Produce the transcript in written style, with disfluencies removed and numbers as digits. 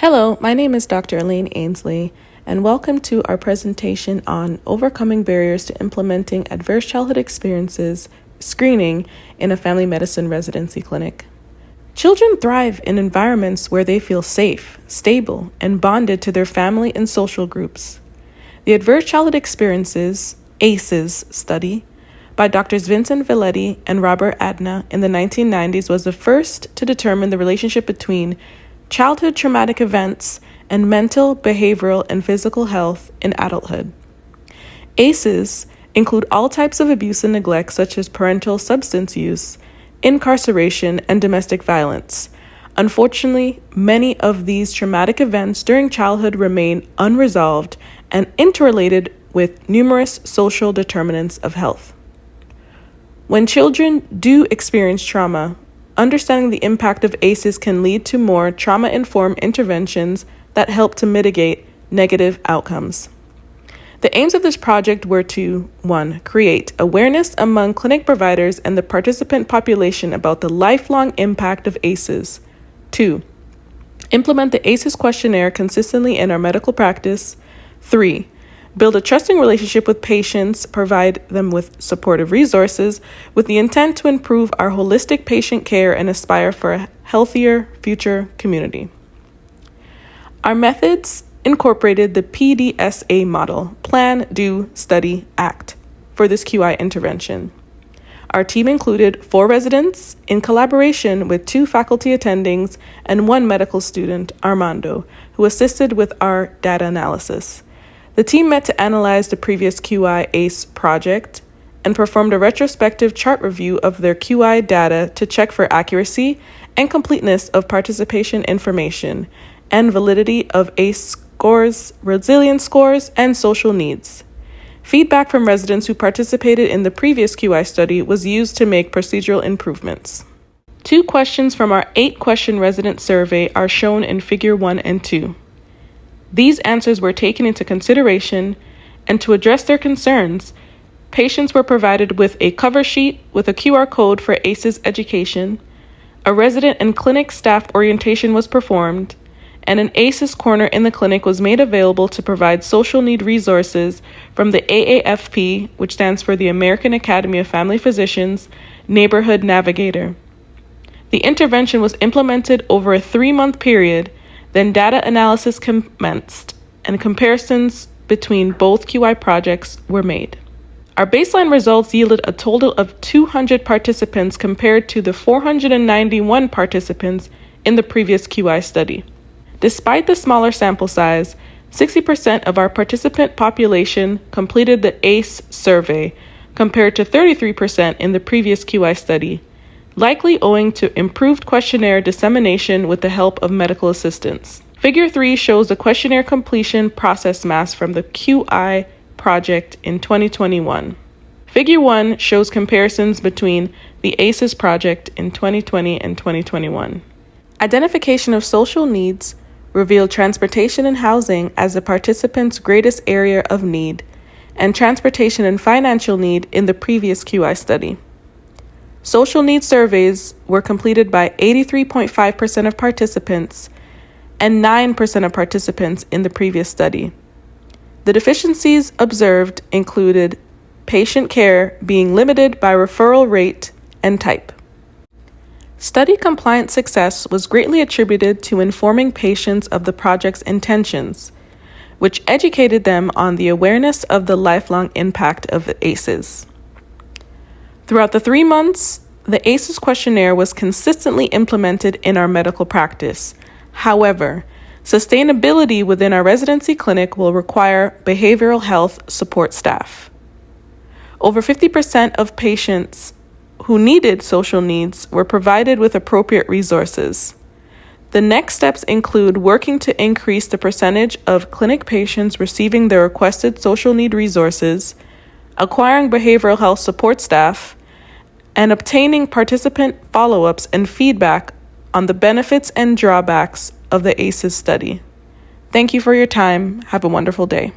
Hello, my name is Dr. Elaine Ainsley, and welcome to our presentation on overcoming barriers to implementing adverse childhood experiences screening in a family medicine residency clinic. Children thrive in environments where they feel safe, stable, and bonded to their family and social groups. The Adverse Childhood Experiences, ACEs study, by Drs. Vincent, Felitti, and Robert Adna in the 1990s was the first to determine the relationship between childhood traumatic events and mental, behavioral, and physical health in adulthood. ACEs include all types of abuse and neglect such as parental substance use, incarceration, and domestic violence. Unfortunately, many of these traumatic events during childhood remain unresolved and interrelated with numerous social determinants of health. When children do experience trauma, understanding the impact of ACEs can lead to more trauma-informed interventions that help to mitigate negative outcomes. The aims of this project were to 1. Create awareness among clinic providers and the participant population about the lifelong impact of ACEs. 2. Implement the ACEs questionnaire consistently in our medical practice. 3. Build a trusting relationship with patients, provide them with supportive resources with the intent to improve our holistic patient care and aspire for a healthier future community. Our methods incorporated the PDSA model, Plan, Do, Study, Act, for this QI intervention. Our team included 4 residents in collaboration with 2 faculty attendings and 1 medical student, Armando, who assisted with our data analysis. The team met to analyze the previous QI ACE project and performed a retrospective chart review of their QI data to check for accuracy and completeness of participation information and validity of ACE scores, resilience scores, and social needs. Feedback from residents who participated in the previous QI study was used to make procedural improvements. 2 questions from our 8-question resident survey are shown in Figure 1 and 2. These answers were taken into consideration, and to address their concerns, patients were provided with a cover sheet with a QR code for ACEs education, a resident and clinic staff orientation was performed, and an ACEs corner in the clinic was made available to provide social need resources from the AAFP, which stands for the American Academy of Family Physicians, Neighborhood Navigator. The intervention was implemented over a 3-month period. Then data analysis commenced, and comparisons between both QI projects were made. Our baseline results yielded a total of 200 participants compared to the 491 participants in the previous QI study. Despite the smaller sample size, 60% of our participant population completed the ACE survey, compared to 33% in the previous QI study, likely owing to improved questionnaire dissemination with the help of medical assistants. Figure 3 shows the questionnaire completion process mass from the QI project in 2021. Figure 1 shows comparisons between the ACEs project in 2020 and 2021. Identification of social needs revealed transportation and housing as the participants' greatest area of need, and transportation and financial need in the previous QI study. Social needs surveys were completed by 83.5% of participants and 9% of participants in the previous study. The deficiencies observed included patient care being limited by referral rate and type. Study compliance success was greatly attributed to informing patients of the project's intentions, which educated them on the awareness of the lifelong impact of ACEs. Throughout the 3 months, the ACEs questionnaire was consistently implemented in our medical practice. However, sustainability within our residency clinic will require behavioral health support staff. Over 50% of patients who needed social needs were provided with appropriate resources. The next steps include working to increase the percentage of clinic patients receiving the requested social need resources, acquiring behavioral health support staff, and obtaining participant follow-ups and feedback on the benefits and drawbacks of the ACEs study. Thank you for your time. Have a wonderful day.